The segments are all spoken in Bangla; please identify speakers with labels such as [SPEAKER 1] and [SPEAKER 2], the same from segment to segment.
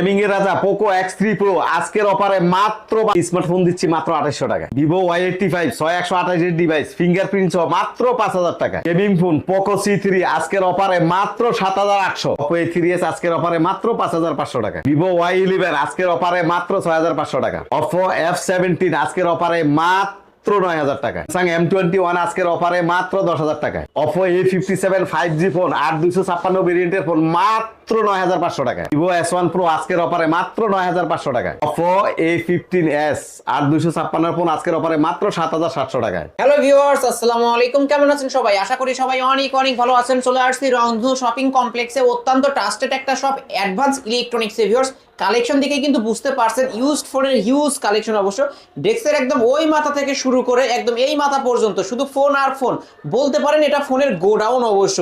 [SPEAKER 1] গেমিং এর রাজা পোকো X3 Pro আজকের অফারে মাত্র স্মার্টফোন দিচ্ছি মাত্র 2800 টাকা। Vivo Y85 6128 এর ডিভাইস ফিঙ্গারপ্রিন্ট সহ মাত্র 5000 টাকা। গেমিং ফোন পোকো C3 আজকের অফারে মাত্র 7800। Oppo A3s আজকের অফারে মাত্র 5500 টাকা। Vivo Y11 আজকের অফারে মাত্র 6500 টাকা। Oppo F17 আজকের অফারে মাত্র 9000 টাকা। Samsung M21 আজকের অফারে মাত্র 10000 টাকা। Oppo A57 5G ফোন 8256 ভেরিয়েন্টের ফোন মাত্র 9500 টাকা। Vivo S1 Pro আজকের অফারে মাত্র 9500 টাকা। Oppo A15s 8256 ফোন আজকের অফারে মাত্র 7700 টাকায়।
[SPEAKER 2] হ্যালো ভিউয়ার্স, আসসালামু আলাইকুম। কেমন আছেন সবাই? আশা করি সবাই অনেক অনেক ভালো আছেন। চলে আসছি রংধনু শপিং কমপ্লেক্সে, অত্যন্ত ট্রাস্টেড একটা shop advance electronics. Viewers, collection দেখে কিন্তু বুঝতে পারছেন ইউজড ফোনের হিউজ কালেকশন। অবশ্য ডেস্কের একদম ওই মাথা থেকে শুরু করে একদম এই মাথা পর্যন্ত শুধু ফোন আর ফোন, বলতে পারেন এটা ফোনের গোডাউন। অবশ্য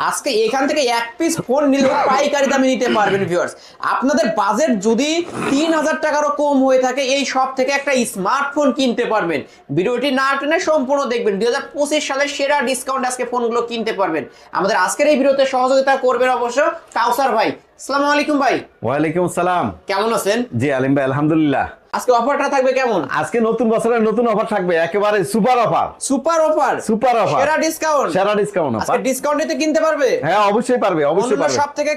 [SPEAKER 2] আজকে এখান থেকে এক পিস ফোন নিলেও পাইকারি দামে নিতে পারবেন। ভিউয়ার্স, আপনাদের বাজেট যদি 3000 টাকারও কম হয়ে থাকে, এই শপ থেকে একটা স্মার্টফোন কিনতে পারবেন। ভিডিওটি না টেনে সম্পূর্ণ দেখবেন। 2025 সালের সেরা ডিসকাউন্ট আজকে ফোনগুলো কিনতে পারবেন। আমাদের আজকের এই ভিডিওতে সহযোগিতা করবেন অবশ্য কাউসার ভাই। আসসালামু আলাইকুম ভাই।
[SPEAKER 1] ওয়ালাইকুম আসসালাম।
[SPEAKER 2] কেমন আছেন?
[SPEAKER 1] জি আলিম ভাই, আলহামদুলিল্লাহ।
[SPEAKER 2] আজকে অফারটা থাকবে কেমন?
[SPEAKER 1] আজকে নতুন বছরের নতুন অফার থাকবে, একেবারে super offer.
[SPEAKER 2] Super offer,
[SPEAKER 1] super offer,
[SPEAKER 2] সেরা ডিসকাউন্ট,
[SPEAKER 1] সেরা ডিসকাউন্ট
[SPEAKER 2] আজকে
[SPEAKER 1] অফার।
[SPEAKER 2] ডিসকাউন্টে তো কিনতে পারবে?
[SPEAKER 1] হ্যাঁ অবশ্যই পারবে, অবশ্যই
[SPEAKER 2] অন্য
[SPEAKER 1] পারবে।
[SPEAKER 2] সব থেকে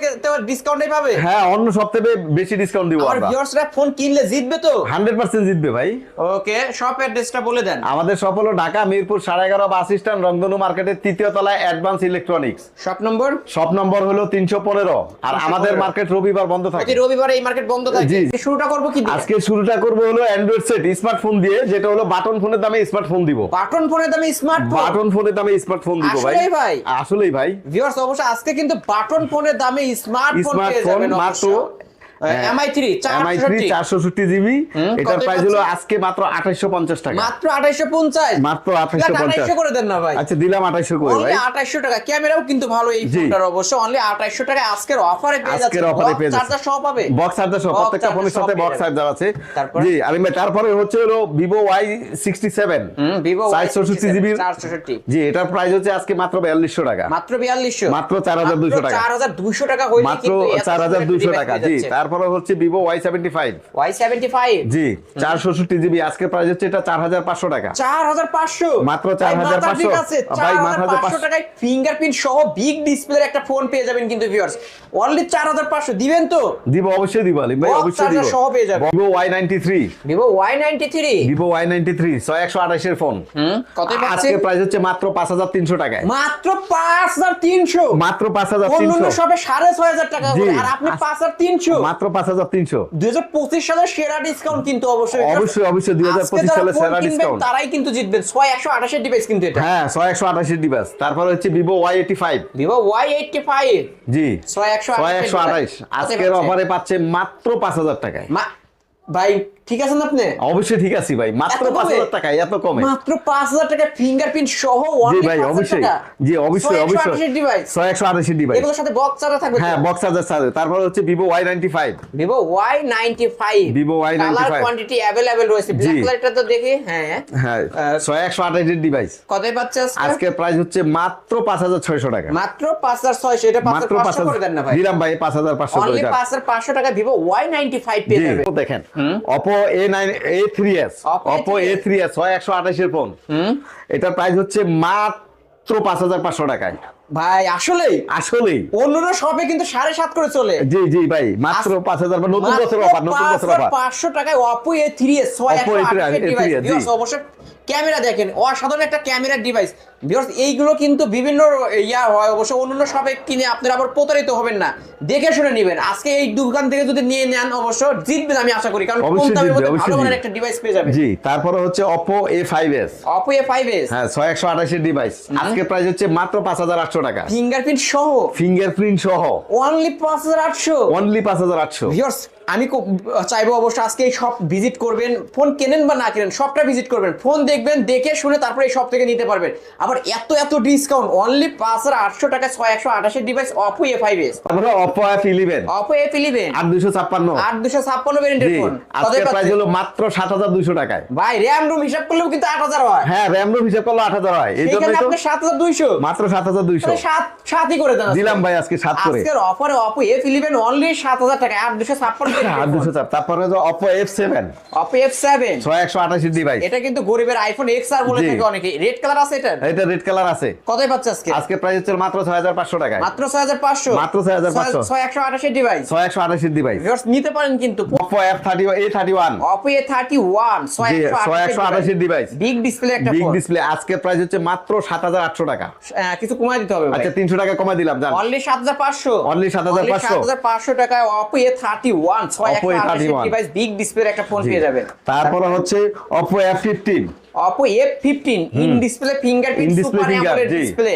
[SPEAKER 2] ডিসকাউন্টই পাবে।
[SPEAKER 1] হ্যাঁ, অন্য সব থেকে বেশি ডিসকাউন্ট দিব
[SPEAKER 2] আর
[SPEAKER 1] আমরা।
[SPEAKER 2] ভিউয়ার্সরা ফোন কিনলে জিতবে তো?
[SPEAKER 1] 100% জিতবে ভাই।
[SPEAKER 2] ওকে, শপ অ্যাড্রেসটা বলে দেন।
[SPEAKER 1] আমাদের শপ হলো ঢাকা মিরপুর 11.5 বাস স্ট্যান্ড, রংধনু মার্কেটের 3য় তলায় advance electronics.
[SPEAKER 2] Shop number?
[SPEAKER 1] Shop number হলো 315। আর আমাদের মার্কেট রবিবার বন্ধ থাকে।
[SPEAKER 2] প্রতি রবিবারে এই মার্কেট বন্ধ থাকে।
[SPEAKER 1] জি।
[SPEAKER 2] শুরুটা করব কি দিয়ে?
[SPEAKER 1] আজকে শুরুটা করব হলো অ্যান্ড্রয়েড সেট স্মার্টফোন দিয়ে, যেটা হলো বাটন ফোনের দামে স্মার্টফোন দিব।
[SPEAKER 2] বাটন ফোনের দামে স্মার্টফোন?
[SPEAKER 1] বাটন ফোনের দামে স্মার্টফোন দিব ভাই।
[SPEAKER 2] আসলেই ভাই?
[SPEAKER 1] আসলেই ভাই।
[SPEAKER 2] ভিউয়ার্স, অবশ্য আজকে কিন্তু বাটন ফোনের দামে স্মার্টফোন পেয়ে যাবেন মাত্র MI3
[SPEAKER 1] 466 জিবি। এটার প্রাইস হলো আজকে মাত্র 2850 টাকা।
[SPEAKER 2] মাত্র 2850?
[SPEAKER 1] মাত্র 2850
[SPEAKER 2] করে দেন না ভাই।
[SPEAKER 1] আচ্ছা দিলাম 2800 করে ভাই।
[SPEAKER 2] 2800 টাকা। ক্যামেরাও কিন্তু ভালো এই ফোনটার। অবশ্য অনলি 2800 টাকা আজকের অফারে পেয়ে যাচ্ছেন।
[SPEAKER 1] আজকের অফারে পেয়ে যাচ্ছেন।
[SPEAKER 2] চার্জার সহ পাবে?
[SPEAKER 1] বক্স চার্জার সহ, প্রত্যেকটা ফোনের সাথে বক্স চার্জার আছে। জি আলিম ভাই, তারপরে হচ্ছে হলো Vivo Y67
[SPEAKER 2] Vivo
[SPEAKER 1] Y67 GB
[SPEAKER 2] 466।
[SPEAKER 1] জি, এটার প্রাইস হচ্ছে আজকে মাত্র 4200 টাকা।
[SPEAKER 2] মাত্র 4200?
[SPEAKER 1] মাত্র 4200 টাকা।
[SPEAKER 2] 4200 টাকা হইলে
[SPEAKER 1] মাত্র 4200 টাকা। জি, তারপরে হচ্ছে Vivo Y75 জি 466 জিবি, আজকে প্রাইস হচ্ছে এটা 4500 টাকা।
[SPEAKER 2] 4500?
[SPEAKER 1] মাত্র 4500
[SPEAKER 2] ভাই, 4500 টাকায় ফিঙ্গারপ্রিন্ট সহ বিগ ডিসপ্লের একটা ফোন পেয়ে যাবেন কিন্তু ভিউয়ার্স। অনলি 4500 দিবেন তো?
[SPEAKER 1] দিব, অবশ্যই দিব আলিম ভাই, অবশ্যই দিব।
[SPEAKER 2] সহ পেয়ে যাবেন।
[SPEAKER 1] Vivo Y93
[SPEAKER 2] Vivo Y93
[SPEAKER 1] 6128 এর ফোন।
[SPEAKER 2] কত পাচ্ছে?
[SPEAKER 1] আজকে প্রাইস হচ্ছে মাত্র 5300 টাকায়।
[SPEAKER 2] মাত্র 5300?
[SPEAKER 1] মাত্র 5300।
[SPEAKER 2] অন্য শপে 6500 টাকা করে, আর আপনি 5300?
[SPEAKER 1] মাত্র 5300।
[SPEAKER 2] 2025 সালের সেরা ডিসকাউন্ট কিন্তু অবশ্যই।
[SPEAKER 1] অবশ্যই 2025 সালের সেরা ডিসকাউন্ট।
[SPEAKER 2] তারাই কিন্তু জিতবেন। 6128 এর ডিভাইস কিন্তু এটা।
[SPEAKER 1] হ্যাঁ 6128 এর ডিভাইস। তারপর হচ্ছে Vivo Y85
[SPEAKER 2] Vivo Y85
[SPEAKER 1] জি
[SPEAKER 2] 6128
[SPEAKER 1] আজকের অফারে পাচ্ছে মাত্র 5000 টাকায়।
[SPEAKER 2] ভাই ঠিক আছেন আপনি?
[SPEAKER 1] অবশ্যই ঠিক আছে ভাই, মাত্র 5000 টাকায়, এত কমে।
[SPEAKER 2] মাত্র 5000 টাকা ফিঙ্গারপ্রিন্ট সহ।
[SPEAKER 1] জি ভাই, অবশ্যই। জি অবশ্যই, অবশ্যই 6128 ডিভাইস।
[SPEAKER 2] এগুলোর সাথে বক্স চার্জার থাকবে?
[SPEAKER 1] হ্যাঁ, বক্স চার্জার থাকবে। তারপর হচ্ছে Vivo Y95
[SPEAKER 2] Vivo Y95 colour quantity available রয়েছে। ব্ল্যাক কালারটা তো দেখি। হ্যাঁ
[SPEAKER 1] হ্যাঁ 6128 এর ডিভাইস।
[SPEAKER 2] কতই পাচ্ছে আজকে?
[SPEAKER 1] আজকের প্রাইস হচ্ছে মাত্র 5600 টাকা।
[SPEAKER 2] মাত্র 5600? এটা 5500 করে দেন না ভাই।
[SPEAKER 1] দিলাম ভাই 5500 করে।
[SPEAKER 2] অনলি 5500 টাকা Vivo Y95 পেয়ে যাবেন।
[SPEAKER 1] দেখেন Oppo A3s 6128 এর ফোন। এটার প্রাইস হচ্ছে মাত্র 5500 টাকায়।
[SPEAKER 2] ভাই আসলেই
[SPEAKER 1] আসলেই
[SPEAKER 2] অন্যরা শপে কিন্তু 7.5 করে চলে।
[SPEAKER 1] জি জি ভাই, মাত্র 5000 বা নতুন বছর অফার, নতুন বছর অফার।
[SPEAKER 2] 500 টাকায় Oppo A3s 6128 ডিভাইস। অবশ্য ক্যামেরা দেখেন, অসাধারণ একটা ক্যামেরার ডিভাইস। ভিউয়ার্স, এইগুলো কিন্তু বিভিন্ন হয়। অবশ্য অন্যান্য শপে কিনে আপনারা আবার প্রতারিত হবেন না, দেখে শুনে নেবেন। আজকে এই দোকান থেকে যদি নিয়ে নেন অবশ্য জিতবেন আমি আশা করি, কারণ কম দামের মধ্যে ভালো মানের একটা ডিভাইস পেয়ে যাবেন।
[SPEAKER 1] জি, তারপরে হচ্ছে Oppo A5s হ্যাঁ 6128 এর ডিভাইস। আজকে প্রাইস হচ্ছে মাত্র 5800 টাকা।
[SPEAKER 2] ফিঙ্গারপ্রিন্ট সহ?
[SPEAKER 1] ফিঙ্গারপ্রিন্ট সহ
[SPEAKER 2] অনলি 5800?
[SPEAKER 1] অনলি 5800।
[SPEAKER 2] ভিউয়ার্স, আমি চাইবো অবশ্য আজকে এই শপ ভিজিট করবেন। ফোন কেনেন বা না কেনেন, শপটা ভিজিট করবেন, ফোন দেখবেন, দেখে শুনে তারপরে এই শপ থেকে নিতে পারবেন। আবার এত এত ডিসকাউন্ট অনলি 5800 টাকা 6128 ডিভাইস Oppo A5s,
[SPEAKER 1] তারপরে Oppo F11
[SPEAKER 2] Oppo F11
[SPEAKER 1] 8256
[SPEAKER 2] 8256 ভেরিয়েন্টের
[SPEAKER 1] জি
[SPEAKER 2] ফোন
[SPEAKER 1] আজকের প্রাইস হলো মাত্র 7200 টাকায়।
[SPEAKER 2] ভাই র‍্যাম রুম হিসাব করলেও কিন্তু 8000 হয়।
[SPEAKER 1] হ্যাঁ র‍্যাম রোম হিসাব করলে 8000 হয়, এই জন্য
[SPEAKER 2] এখানে
[SPEAKER 1] তো
[SPEAKER 2] আপনি 7200
[SPEAKER 1] মাত্র 7200
[SPEAKER 2] সাতই করে দেন আজকে।
[SPEAKER 1] দিলাম ভাই আজকে 7 করে।
[SPEAKER 2] আজকের অফারে Oppo A11 অনলি 7000 টাকা 8256
[SPEAKER 1] 8200 তারপরে যে Oppo F7
[SPEAKER 2] Oppo F7
[SPEAKER 1] 6128 device,
[SPEAKER 2] এটা কিন্তু গরিবের আইফোন XR বলে
[SPEAKER 1] জি।
[SPEAKER 2] থাকে অনেকে। রেড কালার আছে এটা?
[SPEAKER 1] এটা রেড কালার আছে।
[SPEAKER 2] কতই পাচ্ছে আজকে?
[SPEAKER 1] আজকে প্রাইস হচ্ছে মাত্র 6500 টাকায়।
[SPEAKER 2] মাত্র 6500,
[SPEAKER 1] মাত্র 6500
[SPEAKER 2] 6128 ডিভাইস
[SPEAKER 1] 6128 ডিভাইস।
[SPEAKER 2] ভিউয়ার্স নিতে পারেন কিন্তু
[SPEAKER 1] Oppo A31
[SPEAKER 2] Oppo A31
[SPEAKER 1] জি 6128 ডিভাইস,
[SPEAKER 2] বিগ ডিসপ্লে একটা
[SPEAKER 1] বিগ
[SPEAKER 2] ফোন।
[SPEAKER 1] ডিসপ্লে। আজকে প্রাইস হচ্ছে মাত্র 7800 টাকা।
[SPEAKER 2] কিছু কমায় দিতে হবে ভাই।
[SPEAKER 1] আচ্ছা 300 টাকা কমাই দিলাম জান।
[SPEAKER 2] অনলি 7500,
[SPEAKER 1] Only 7500
[SPEAKER 2] 7500 টাকায় Oppo A31
[SPEAKER 1] Oppo A31
[SPEAKER 2] device big display একটা ফোন পেয়ে যাবেন।
[SPEAKER 1] তারপরে হচ্ছে Oppo F15
[SPEAKER 2] Oppo F15 in display fingerprint
[SPEAKER 1] In-display
[SPEAKER 2] super
[SPEAKER 1] finger,
[SPEAKER 2] AMOLED
[SPEAKER 1] G.
[SPEAKER 2] Display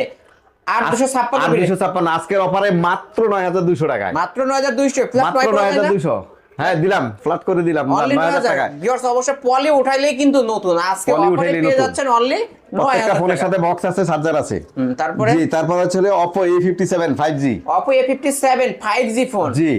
[SPEAKER 2] 856
[SPEAKER 1] 856 আজকের অফারে মাত্র 9200 টাকায়।
[SPEAKER 2] মাত্র 9200 ফ্ল্যাট
[SPEAKER 1] মাত্র 9200 হ্যাঁ দিলাম, ফ্ল্যাট করে দিলাম
[SPEAKER 2] অনলি
[SPEAKER 1] 9000 টাকা।
[SPEAKER 2] ভিউয়ার্স অবশ্যই পলি উঠাইলেই কিন্তু নতুন আজকে
[SPEAKER 1] Poly
[SPEAKER 2] অফারে
[SPEAKER 1] উঠাইলেই
[SPEAKER 2] পেয়ে
[SPEAKER 1] নতুন।
[SPEAKER 2] যাচ্ছেন অনলি
[SPEAKER 1] প্রত্যেকটা
[SPEAKER 2] 9000
[SPEAKER 1] ফোনের
[SPEAKER 2] টাকা।
[SPEAKER 1] সাথে বক্স আছে, চার্জার আছে।
[SPEAKER 2] তারপরে
[SPEAKER 1] জি তারপর হচ্ছে Oppo A57 5G
[SPEAKER 2] Oppo A57 5G phone
[SPEAKER 1] জি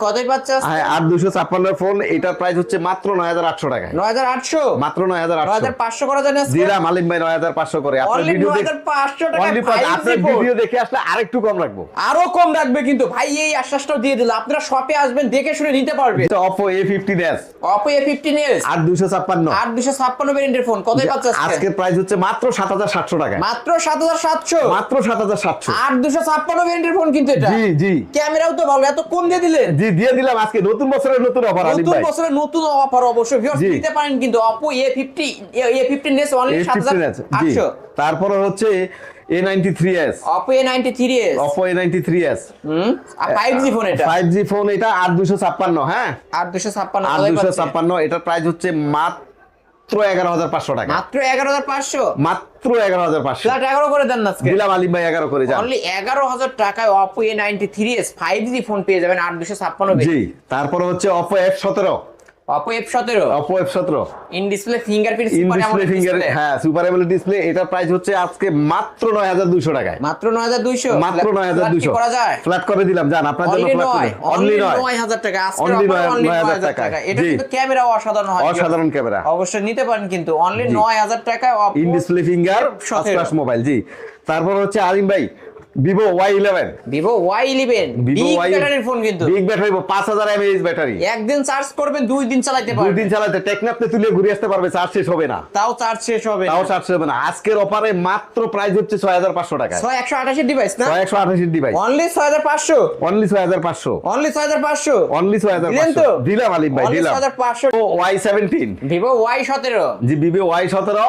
[SPEAKER 2] কতই পাচ্ছে আজকে?
[SPEAKER 1] হ্যাঁ 8256 ফোন, এটার প্রাইস হচ্ছে মাত্র 9800 টাকায়।
[SPEAKER 2] 9800,
[SPEAKER 1] মাত্র 9800
[SPEAKER 2] 9500 করা যায় না আজকে?
[SPEAKER 1] দিলাম আলিম ভাই 9500 করে। আপনার
[SPEAKER 2] অনলি
[SPEAKER 1] ভিডিও
[SPEAKER 2] 9500 টাকা
[SPEAKER 1] অনলি আপনার ভিডিও দেখে আসলে আরেকটু কম রাখবো।
[SPEAKER 2] আরো কম রাখবে কিন্তু ভাই, এই আশ্বাসটাও দিয়ে দিল। আপনারা শপে আসবেন, দেখে শুনে নিতে পারবেন।
[SPEAKER 1] এটা Oppo A15s
[SPEAKER 2] Oppo A15s
[SPEAKER 1] 8256
[SPEAKER 2] 8256 ভেরিয়েন্টের ফোন কতই পাচ্ছে আজকে?
[SPEAKER 1] আজকের প্রাইস হচ্ছে মাত্র 7700 টাকায়।
[SPEAKER 2] মাত্র 7700,
[SPEAKER 1] মাত্র 7700
[SPEAKER 2] 8256 ভেরিয়েন্টের ফোন কিন্তু এটা।
[SPEAKER 1] জি জি
[SPEAKER 2] ক্যামেরাও তো ভালো, এত কম দিয়ে দিলেন।
[SPEAKER 1] জি দিয়ে দিলাম আজকে নতুন বছরের নতুন অফার আলিম
[SPEAKER 2] নতুন
[SPEAKER 1] ভাই।
[SPEAKER 2] বছরের নতুন অফার অবশ্যই ভিউয়ার্স
[SPEAKER 1] জি।
[SPEAKER 2] নিতে পারেন কিন্তু Oppo A15s অনলি
[SPEAKER 1] A15s জি
[SPEAKER 2] 7800।
[SPEAKER 1] তারপরে হচ্ছে A93s
[SPEAKER 2] Oppo A93s
[SPEAKER 1] Oppo A93s
[SPEAKER 2] 5G phone এটা
[SPEAKER 1] 5G ফোন, এটা 8256 হ্যাঁ
[SPEAKER 2] 8256
[SPEAKER 1] 8256 এটার প্রাইস হচ্ছে মাত্র 11500 টাকা।
[SPEAKER 2] মাত্র 11500,
[SPEAKER 1] মাত্র 11500
[SPEAKER 2] ফ্ল্যাট 11 করে দেন না আজকে।
[SPEAKER 1] দিলাম আলিম ভাই 11 করে যান।
[SPEAKER 2] অনলি 11000 টাকায় Oppo A93s 5G ফোন পেয়ে যাবেন 8256
[SPEAKER 1] জি তারপরে হচ্ছে Oppo F17
[SPEAKER 2] Oppo F17
[SPEAKER 1] Oppo F17
[SPEAKER 2] in display fingerprint
[SPEAKER 1] in
[SPEAKER 2] super
[SPEAKER 1] display
[SPEAKER 2] AMOLED
[SPEAKER 1] finger
[SPEAKER 2] display
[SPEAKER 1] হ্যাঁ সুপার অ্যামোলেড ডিসপ্লে, এটার প্রাইস হচ্ছে আজকে মাত্র 9200 টাকায়।
[SPEAKER 2] মাত্র 9200,
[SPEAKER 1] মাত্র 9200
[SPEAKER 2] করা যায়?
[SPEAKER 1] ফ্ল্যাট করে দিলাম জান আপনার জন্য,
[SPEAKER 2] অনলি
[SPEAKER 1] ফ্ল্যাট করে
[SPEAKER 2] অনলি
[SPEAKER 1] অনলি
[SPEAKER 2] 9000 টাকা আজকে
[SPEAKER 1] Only
[SPEAKER 2] অফার অনলি
[SPEAKER 1] 9000
[SPEAKER 2] 9000
[SPEAKER 1] টাকা।
[SPEAKER 2] টাকা। এটা
[SPEAKER 1] জি।
[SPEAKER 2] কিন্তু ক্যামেরাও অসাধারণ হয়,
[SPEAKER 1] অসাধারণ ক্যামেরা,
[SPEAKER 2] অবশ্যই নিতে পারেন কিন্তু অনলি
[SPEAKER 1] জি।
[SPEAKER 2] 9000 টাকায় Oppo
[SPEAKER 1] in display finger first class mobile. জি তারপর হচ্ছে আলিম ভাই Vivo Y11
[SPEAKER 2] Vivo Y11
[SPEAKER 1] Vivo
[SPEAKER 2] big
[SPEAKER 1] Y
[SPEAKER 2] ব্যাটারির ফোন কিন্তু
[SPEAKER 1] বিগ ব্যাটারি 5000 mAh ব্যাটারি,
[SPEAKER 2] একদিন চার্জ করবেন 2 দিন চালাতে
[SPEAKER 1] দুই
[SPEAKER 2] পারবেন,
[SPEAKER 1] দিন চালাতে টেকনাফতে তুলে ঘুরে আসতে পারবে, চার্জ শেষ হবে না।
[SPEAKER 2] তাও চার্জ শেষ হবে
[SPEAKER 1] তাও
[SPEAKER 2] না।
[SPEAKER 1] চার্জ হবে না। আজকের অফারে মাত্র প্রাইস হচ্ছে 6500 টাকা।
[SPEAKER 2] 128 ডিভাইস না
[SPEAKER 1] 128 device
[SPEAKER 2] only 6500,
[SPEAKER 1] only 6500
[SPEAKER 2] only 6500,
[SPEAKER 1] only
[SPEAKER 2] দিলেন তো?
[SPEAKER 1] 6500 দিলাম আলিম ভাই
[SPEAKER 2] অনলি
[SPEAKER 1] দিলাম।
[SPEAKER 2] 6500
[SPEAKER 1] ও Y17
[SPEAKER 2] Vivo Y17
[SPEAKER 1] জি Vivo Y17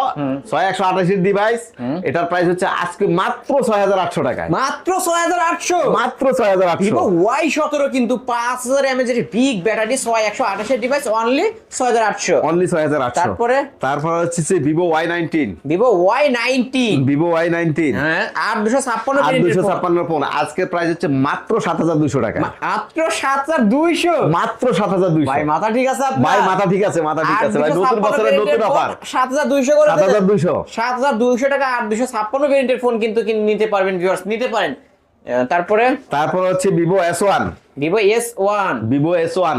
[SPEAKER 1] 6128 ডিভাইস, এটার প্রাইস হচ্ছে আজকে মাত্র 6800 টাকায়।
[SPEAKER 2] মাত্র 6800,
[SPEAKER 1] মাত্র 6800
[SPEAKER 2] Vivo Y17 কিন্তু 5000 mAh এর big battery 128 device only 6800।
[SPEAKER 1] Only 6800।
[SPEAKER 2] তারপরে
[SPEAKER 1] হচ্ছে Vivo Y19
[SPEAKER 2] Vivo Y19
[SPEAKER 1] Vivo Y19
[SPEAKER 2] হ্যাঁ 8256 ভেরিয়েন্টের ফোন
[SPEAKER 1] 8256 ফোন আজকের প্রাইস হচ্ছে মাত্র 7200 টাকা।
[SPEAKER 2] মাত্র 7200,
[SPEAKER 1] মাত্র 7200
[SPEAKER 2] ভাই মাথা ঠিক আছে আপনার?
[SPEAKER 1] ভাই মাথা ঠিক আছে মাথা ঠিক আছে ভাই, নতুন বছরের নতুন অফার
[SPEAKER 2] 7200 করে দেন।
[SPEAKER 1] 7200
[SPEAKER 2] 7200 টাকা 8256 ভেরিয়েন্টের ফোন কিন্তু নিতে পারবেন ভিউয়ার্স নিতে পারেন। তারপরে
[SPEAKER 1] হচ্ছে Vivo S1
[SPEAKER 2] Vivo S1
[SPEAKER 1] Vivo S1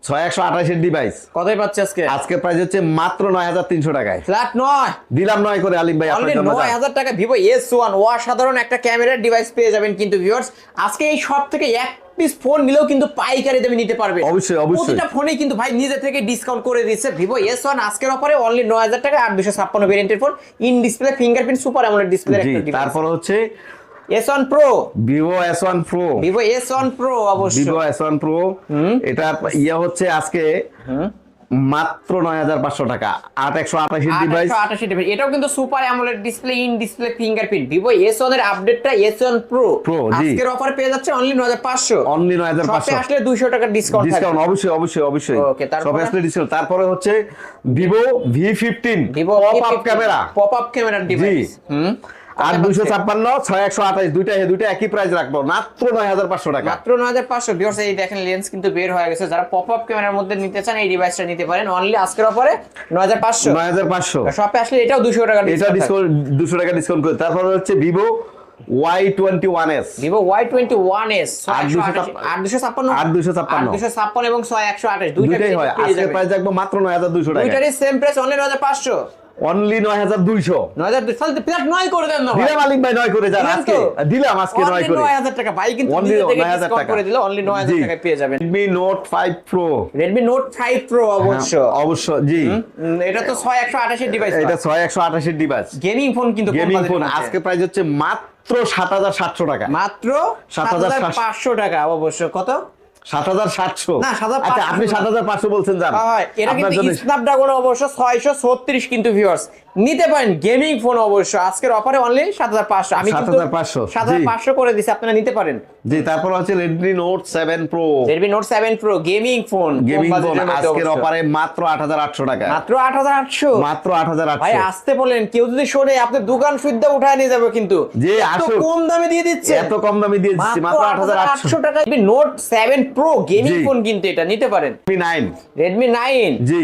[SPEAKER 1] 6128 device,
[SPEAKER 2] কতই পাচ্ছে আজকে?
[SPEAKER 1] আজকের প্রাইস হচ্ছে মাত্র 9300 টাকায়।
[SPEAKER 2] ফ্ল্যাট 9
[SPEAKER 1] দিলাম 9 করে আলিম ভাই আপনার
[SPEAKER 2] অনলি
[SPEAKER 1] জন্য।
[SPEAKER 2] 9000 টাকা Vivo S1 অসাধারণ একটা ক্যামেরার ডিভাইস পেয়ে যাবেন কিন্তু ভিউয়ার্স আজকে এই সব থেকে এক পিস ফোন নিলেও কিন্তু পাইকারি দামে নিতে পারবে।
[SPEAKER 1] অবশ্যই অবশ্যই
[SPEAKER 2] প্রতিটা ফোনেই কিন্তু ভাই নিজে থেকে ডিসকাউন্ট করে দিচ্ছে। Vivo S1 আজকের অফারে অনলি 9000 টাকা 8256 ভেরিয়েন্টের phone in display fingerprint super AMOLED display
[SPEAKER 1] জি
[SPEAKER 2] একটা ডিভাইস।
[SPEAKER 1] তারপর হচ্ছে
[SPEAKER 2] S1 Pro
[SPEAKER 1] Vivo S1 Pro
[SPEAKER 2] Vivo S1 Pro অবশ্যই
[SPEAKER 1] Vivo S1 Pro এটা হচ্ছে আজকে মাত্র 9500 টাকা 8128 ডিভাইস।
[SPEAKER 2] 8128 ডিভাইস এটাও কিন্তু super AMOLED display in display fingerprint Vivo S1 এর আপডেটটা S1 Pro
[SPEAKER 1] জি।
[SPEAKER 2] আজকের অফার পেয়ে যাচ্ছে অনলি 9500,
[SPEAKER 1] অনলি
[SPEAKER 2] শপে
[SPEAKER 1] 9500
[SPEAKER 2] আসলে 200 টাকা ডিসকাউন্ট থাকবে।
[SPEAKER 1] ডিসকাউন্ট অবশ্যই অবশ্যই অবশ্যই
[SPEAKER 2] ওকে, তারপরে?
[SPEAKER 1] সব আসলে ডিসকাউন্ট। তারপরে হচ্ছে Vivo V15
[SPEAKER 2] Vivo
[SPEAKER 1] pop up camera
[SPEAKER 2] pop up ক্যামেরার ডিভাইস
[SPEAKER 1] 8256 6128 দুইটা একই প্রাইস রাখবো মাত্র 9500 টাকা।
[SPEAKER 2] মাত্র 9500। ভিউয়ার্স এই দেখেন লেন্স কিন্তু বের হয়ে গেছে, যারা পপ আপ ক্যামেরার মধ্যে নিতে চান এই ডিভাইসটা নিতে পারেন অনলি আজকের অফারে 9500।
[SPEAKER 1] 9500
[SPEAKER 2] শপে আসলে এটাও 200 টাকা
[SPEAKER 1] এটা ডিসকাউন্ট 200 টাকা ডিসকাউন্ট করে। তারপর হচ্ছে Vivo Y21s,
[SPEAKER 2] Vivo Y21s 8256 এবং 6128
[SPEAKER 1] দুইটাই হয়। আজকে প্রাইস রাখবো মাত্র 9200 টাকা।
[SPEAKER 2] দুইটারই সেম প্রাইস অনলি 9500।
[SPEAKER 1] অনলি 9200
[SPEAKER 2] 9200 তাহলে প্লাট 9 করে দেন না ভাই।
[SPEAKER 1] দিলাম মালিক ভাই 9 করে যান আজকে। দিলাম আজকে 9 করে।
[SPEAKER 2] 9000 টাকা ভাই কিন্তু
[SPEAKER 1] Only
[SPEAKER 2] নিজে থেকে
[SPEAKER 1] 9000
[SPEAKER 2] ডিসকাউন্ট
[SPEAKER 1] টাকা।
[SPEAKER 2] করে দিলে অনলি 9000 টাকায় পেয়ে যাবেন।
[SPEAKER 1] Redmi Note 5 Pro,
[SPEAKER 2] Redmi Note 5 Pro অবশ্য
[SPEAKER 1] অবশ্য জি।
[SPEAKER 2] এটা তো 6128 এর ডিভাইস।
[SPEAKER 1] এটা 6128 এর ডিভাইস,
[SPEAKER 2] গেমিং ফোন কিন্তু
[SPEAKER 1] গেমিং ফোন। আজকে প্রাইস হচ্ছে মাত্র 7700 টাকা।
[SPEAKER 2] মাত্র
[SPEAKER 1] 7500
[SPEAKER 2] টাকা অবশ্য। কত?
[SPEAKER 1] 7700
[SPEAKER 2] না, 7500
[SPEAKER 1] আচ্ছা আপনি 7500 বলছেন জান।
[SPEAKER 2] হয় এটা
[SPEAKER 1] আপনার
[SPEAKER 2] কিন্তু
[SPEAKER 1] জন্য
[SPEAKER 2] স্ন্যাপড্রাগন অবশ্য 636 কিন্তু ভিউয়ার্স নিতে পারেন গেমিং ফোন অবশ্য আজকের অফারে অনলি 7500। আমি কিন্তু
[SPEAKER 1] 7500
[SPEAKER 2] 7500 করে দিছি, আপনারা নিতে পারেন।
[SPEAKER 1] জি। তারপর হচ্ছে Redmi Note 7 Pro,
[SPEAKER 2] Redmi Note 7 Pro gaming phone.
[SPEAKER 1] Gaming phone আজকের অফারে মাত্র 8800 টাকা।
[SPEAKER 2] মাত্র 8800।
[SPEAKER 1] মাত্র 8800
[SPEAKER 2] ভাই আসতে বলেন, কেউ যদি শোনে আপনি দোকান সুদ্ধা উঠায় নিয়ে যাবে কিন্তু।
[SPEAKER 1] জি,
[SPEAKER 2] এত
[SPEAKER 1] আসুন।
[SPEAKER 2] কম দামে দিয়ে দিচ্ছে।
[SPEAKER 1] এত কম দামে দিয়ে দিচ্ছি মাত্র 8800
[SPEAKER 2] টাকা। Note 7 Pro গেমিং
[SPEAKER 1] জি।
[SPEAKER 2] ফোন কিন্তু এটা নিতে পারেন।
[SPEAKER 1] Redmi 9,
[SPEAKER 2] Redmi 9
[SPEAKER 1] জি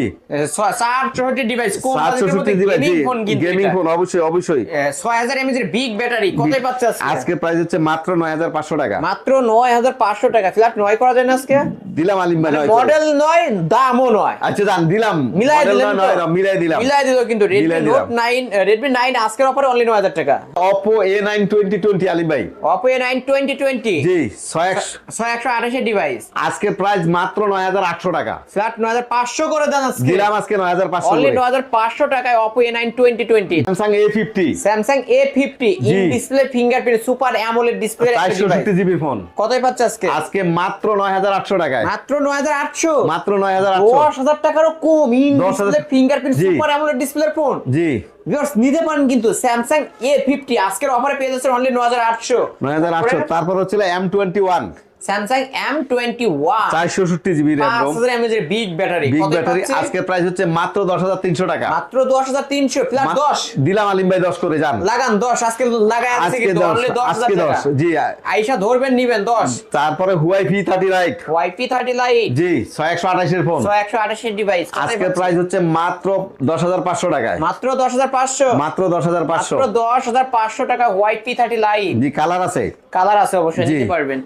[SPEAKER 2] 464 ডিভাইস কোন
[SPEAKER 1] 764 ডিভাইস,
[SPEAKER 2] গেমিং
[SPEAKER 1] জি
[SPEAKER 2] ফোন কিন্তু
[SPEAKER 1] গেমিং ফোন অবশ্যই অবশ্যই।
[SPEAKER 2] 6000 mAh এর বিগ ব্যাটারি কতই পাচ্ছে আজকে?
[SPEAKER 1] আজকে প্রাইস হচ্ছে মাত্র 9500 টাকা।
[SPEAKER 2] মাত্র 9500 টাকা। ফ্ল্যাট 9 করা যায় না আজকে?
[SPEAKER 1] দিলাম আলিম ভাই 9 করে।
[SPEAKER 2] মডেল 9 দামও নয়।
[SPEAKER 1] আচ্ছা জান দিলাম,
[SPEAKER 2] মিলাই
[SPEAKER 1] মডেল
[SPEAKER 2] দিলেন তো?
[SPEAKER 1] মিলাই দিলাম।
[SPEAKER 2] মিলাই দিল কিন্তু Redmi
[SPEAKER 1] মিলাই
[SPEAKER 2] Note 9 Redmi 9 আজকের অফারে অনলি 9000 টাকা।
[SPEAKER 1] Oppo A9 2020 আলিম ভাই,
[SPEAKER 2] Oppo A9 2020
[SPEAKER 1] জি
[SPEAKER 2] 6128 এর ডিভাইস
[SPEAKER 1] আজকে প্রাইস মাত্র 9800 টাকা।
[SPEAKER 2] ফ্ল্যাট 9500 করে দেন আজকে।
[SPEAKER 1] দিলাম আজকে 9500
[SPEAKER 2] অনলি
[SPEAKER 1] করে।
[SPEAKER 2] 9500 টাকায় Oppo A9 2020।
[SPEAKER 1] Samsung A50,
[SPEAKER 2] Samsung A50 in
[SPEAKER 1] G.
[SPEAKER 2] Display fingerprint super AMOLED display একটা ডিভাইস
[SPEAKER 1] 464 জিবি ফোন
[SPEAKER 2] কতই পাচ্ছে আজকে?
[SPEAKER 1] আজকে মাত্র 9800 টাকায়।
[SPEAKER 2] মাত্র 9800।
[SPEAKER 1] মাত্র 9800।
[SPEAKER 2] 10000 টাকারও কম ইন
[SPEAKER 1] 10,000
[SPEAKER 2] ডিসপ্লে ফিঙ্গারপ্রিন্ট
[SPEAKER 1] জি।
[SPEAKER 2] সুপার অ্যামোলেড ডিসপ্লের ফোন।
[SPEAKER 1] জি
[SPEAKER 2] ভিউয়ার্স নিতে পারেন কিন্তু Samsung A50 আজকের অফারে পেয়ে যাচ্ছেন অনলি 9800।
[SPEAKER 1] 9800। তারপর হচ্ছে M21,
[SPEAKER 2] Samsung M21
[SPEAKER 1] 464 GB RAM,
[SPEAKER 2] 5000 mAh এর বিগ ব্যাটারি
[SPEAKER 1] বিগ
[SPEAKER 2] কতই
[SPEAKER 1] ব্যাটারি।
[SPEAKER 2] পাচ্ছে?
[SPEAKER 1] আজকে প্রাইস হচ্ছে মাত্র 10300 টাকা।
[SPEAKER 2] মাত্র 10300 প্লাস 10
[SPEAKER 1] দিলাম আলিম ভাই 10 করে যান।
[SPEAKER 2] লাগান 10 আজকে লাগায় আছে
[SPEAKER 1] আজকে
[SPEAKER 2] কিন্তু
[SPEAKER 1] 10,
[SPEAKER 2] অনলি 10000
[SPEAKER 1] আজকে
[SPEAKER 2] টাকা।
[SPEAKER 1] 10 জি।
[SPEAKER 2] আইসা ধরবেন নিবেন 10।
[SPEAKER 1] তারপরে Huawei P30 Lite,
[SPEAKER 2] YP30 Lite
[SPEAKER 1] জি 6128 এর ফোন
[SPEAKER 2] 128 এর ডিভাইস
[SPEAKER 1] আজকে প্রাইস হচ্ছে মাত্র 10500 টাকায়।
[SPEAKER 2] মাত্র 10500।
[SPEAKER 1] মাত্র 10500
[SPEAKER 2] মাত্র 10500 টাকা YP30 Lite।
[SPEAKER 1] জি। কালার আছে,
[SPEAKER 2] কালার আছে অবশ্যই
[SPEAKER 1] জি।
[SPEAKER 2] নিতে পারবেন।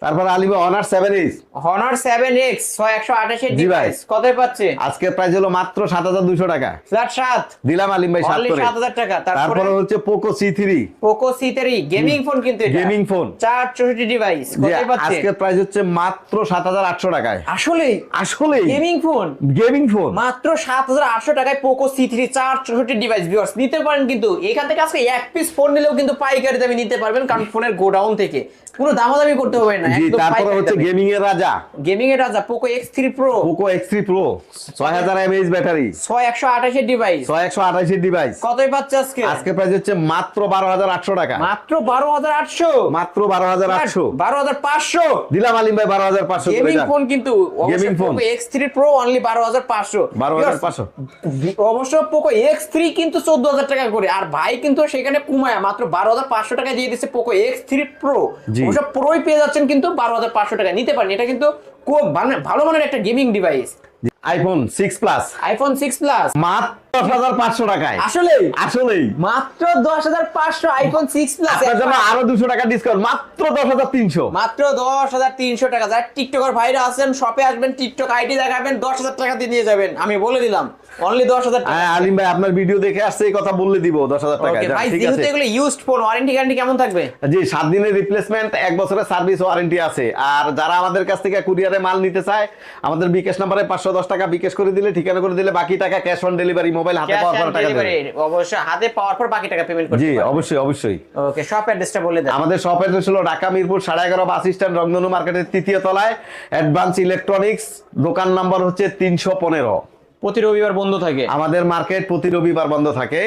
[SPEAKER 1] তারপর আলিবা Honor 7X,
[SPEAKER 2] Honor 7X 6128 এর
[SPEAKER 1] জি
[SPEAKER 2] ডিভাইস
[SPEAKER 1] ভাই।
[SPEAKER 2] কতই পাচ্ছে?
[SPEAKER 1] আজকে প্রাইস হলো মাত্র 7200 টাকা।
[SPEAKER 2] ফ্ল্যাট 7
[SPEAKER 1] দিলাম আলিম ভাই 7
[SPEAKER 2] অনলি
[SPEAKER 1] করে।
[SPEAKER 2] 7000 টাকা।
[SPEAKER 1] তারপরে হচ্ছে Poco C3,
[SPEAKER 2] Poco C3 gaming phone কিন্তু এটা
[SPEAKER 1] গেমিং ফোন
[SPEAKER 2] 464 ডিভাইস
[SPEAKER 1] জি।
[SPEAKER 2] কতই পাচ্ছে?
[SPEAKER 1] আজকে প্রাইস হচ্ছে মাত্র 7800 টাকায়।
[SPEAKER 2] আসলে
[SPEAKER 1] আসলে
[SPEAKER 2] গেমিং ফোন
[SPEAKER 1] গেমিং ফোন
[SPEAKER 2] মাত্র 7800 টাকায় Poco C3 464 ডিভাইস ভিউয়ার্স নিতে পারেন কিন্তু। এখান থেকে আজকে এক পিস ফোন নিলেও কিন্তু পাইকারি দামে নিতে পারবেন, কারণ ফোনের গোডাউন থেকে কোনো দামাদামি করতে হবে না,
[SPEAKER 1] জি।
[SPEAKER 2] একদম
[SPEAKER 1] তারপরে
[SPEAKER 2] পাইকারি
[SPEAKER 1] হচ্ছে
[SPEAKER 2] দামে।
[SPEAKER 1] গেমিং এর রাজা
[SPEAKER 2] গেমিং এর রাজা Poco X3 Pro
[SPEAKER 1] Poco X3 Pro 6000 mAh battery
[SPEAKER 2] 6128 এর ডিভাইস
[SPEAKER 1] 128 এর ডিভাইস।
[SPEAKER 2] কতই পাচ্ছে আজকে?
[SPEAKER 1] আজকে প্রাইস হচ্ছে মাত্র 12800 টাকা।
[SPEAKER 2] মাত্র 12800।
[SPEAKER 1] মাত্র 12800।
[SPEAKER 2] 12500
[SPEAKER 1] দিলাম আলিম ভাই 12500 করে
[SPEAKER 2] গেমিং
[SPEAKER 1] যান।
[SPEAKER 2] ফোন কিন্তু
[SPEAKER 1] gaming phone
[SPEAKER 2] Poco X3 Pro only 12500।
[SPEAKER 1] 12500
[SPEAKER 2] অবশ্য Poco X3 কিন্তু 14000 টাকা করে, আর ভাই কিন্তু সেখানে কমায় মাত্র 12500 টাকা দিয়ে দিচ্ছে Poco X3 Pro।
[SPEAKER 1] জি।
[SPEAKER 2] অবশ্য প্রোই পেয়ে যাচ্ছেন কিন্তু 12500 টাকা নিতে পারেন। এটা কিন্তু খুব ভালো মানের একটা gaming device.
[SPEAKER 1] iPhone 6 Plus
[SPEAKER 2] iPhone 6 Plus
[SPEAKER 1] মাত্র 10500 টাকায়।
[SPEAKER 2] আসলে
[SPEAKER 1] আসলেই
[SPEAKER 2] মাত্র 10500 iPhone 6 Plus
[SPEAKER 1] আপনার জন্য আরো 200 টাকা ডিসকাউন্ট মাত্র 10300।
[SPEAKER 2] মাত্র 10300 টাকা। যারা টিকটকার ভাইরা আছেন শপে আসবেন, টিকটক আইডি দেখাবেন, 10000 টাকা দিয়ে নিয়ে যাবেন। আমি বলে দিলাম অনলি 10000 টাকা।
[SPEAKER 1] হ্যাঁ আলিম ভাই আপনার ভিডিও দেখে আসছে এই কথা বললে দিব 10000 টাকা।
[SPEAKER 2] ওকে ভাই,
[SPEAKER 1] ঠিক
[SPEAKER 2] যেহেতু
[SPEAKER 1] আছে
[SPEAKER 2] এগুলো ইউজড ফোন, ওয়ারেন্টি গ্যারান্টি কেমন থাকবে?
[SPEAKER 1] জি 7 দিনের রিপ্লেসমেন্ট, 1 বছরের সার্ভিস ওয়ারেন্টি আছে। আর যারা আমাদের কাছ থেকে কুরিয়ারে মাল নিতে চায় আমাদের বিকাশ নম্বরে 510 টাকা বিকাশ করে দিলে, ঠিকানা করে দিলে, বাকি টাকা ক্যাশ অন ডেলিভারি, মোবাইল হাতে পাওয়ার পর টাকা দেবে।
[SPEAKER 2] অবশ্যই হাতে পাওয়ার পর বাকি টাকা পেমেন্ট করতে
[SPEAKER 1] জি
[SPEAKER 2] পারবেন।
[SPEAKER 1] অবশ্যই অবশ্যই।
[SPEAKER 2] ওকে শপ অ্যাড্রেসটা বলে দেন।
[SPEAKER 1] আমাদের শপ অ্যাড্রেস হলো ঢাকা মিরপুর 11.5 বাস স্ট্যান্ড, রংধনু মার্কেটের 3য় তলায়, অ্যাডভান্স ইলেকট্রনিক্স, দোকান নাম্বার হচ্ছে 315।
[SPEAKER 2] প্রতি রবিবার বন্ধ থাকে
[SPEAKER 1] আমাদের মার্কেট প্রতি রবিবার বন্ধ থাকে।